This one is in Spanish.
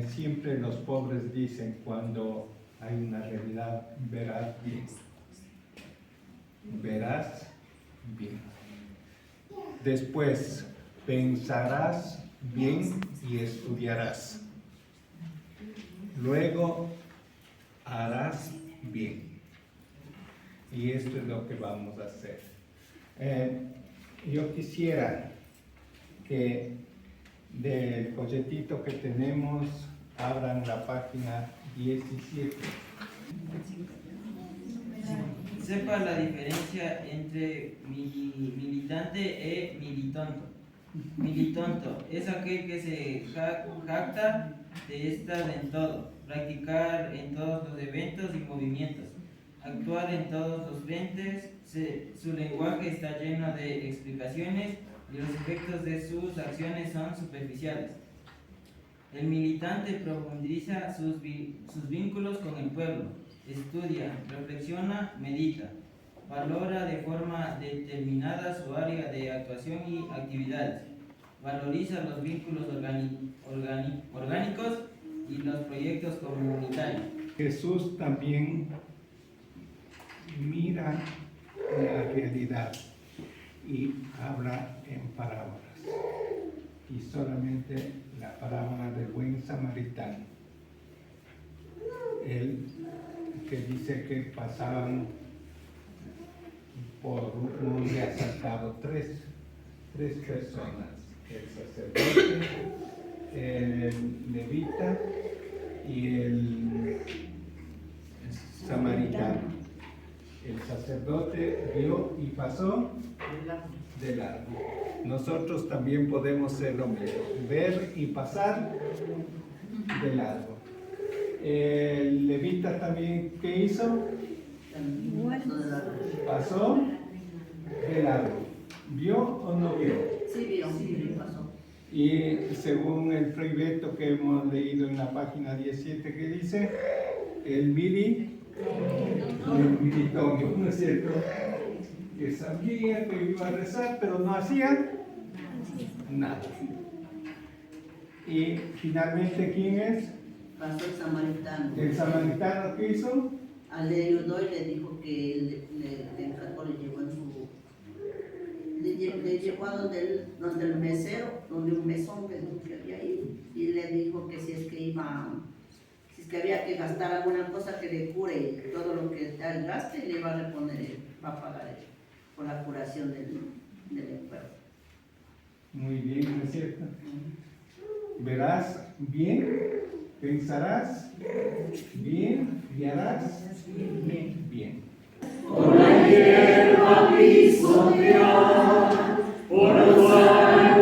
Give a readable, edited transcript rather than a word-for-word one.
Siempre los pobres dicen cuando hay una realidad, verás bien. Verás bien. Después, pensarás bien y estudiarás. Luego, harás bien. Y esto es lo que vamos a hacer. Yo quisiera que del folletito que tenemos abran la página 17. Sepa la diferencia entre militante e militonto. Militonto es aquel que se jacta de estar en todo, practicar en todos los eventos y movimientos, actuar en todos los frentes. Su lenguaje está lleno de explicaciones y los efectos de sus acciones son superficiales. El militante profundiza sus vínculos con el pueblo, estudia, reflexiona, medita, valora de forma determinada su área de actuación y actividades, valoriza los vínculos orgánicos y los proyectos comunitarios. Jesús también mira la realidad y habla en parábolas. Y solamente la parábola del buen samaritano. Él que dice que pasaban por donde ha saltado tres personas, el sacerdote, el levita y el samaritano. El sacerdote vio y pasó de largo. Nosotros también podemos ser lo mismo, ver y pasar de largo. El levita también, ¿qué hizo? Pasó de largo. ¿Vio o no vio? Sí, vio, pasó. Y según el Fray Beto que hemos leído en la página 17, que dice, el militonio, ¿no es cierto? Que sabía que iba a rezar, pero no hacía nada. Y finalmente, ¿quién es? Pasó el samaritano. El samaritano, ¿qué hizo? Le ayudó y le dijo que le encantó, le llevó en su... Le llevó a donde el mesero, donde un mesón que había ahí, y le dijo que si es que había que gastar alguna cosa que le cure todo lo que él gaste, le iba a reponer él, va a pagar él, por la curación del enfermo. Muy bien, ¿no es cierto? Verás bien, pensarás bien y harás bien. Por la hierba pisotear, por los años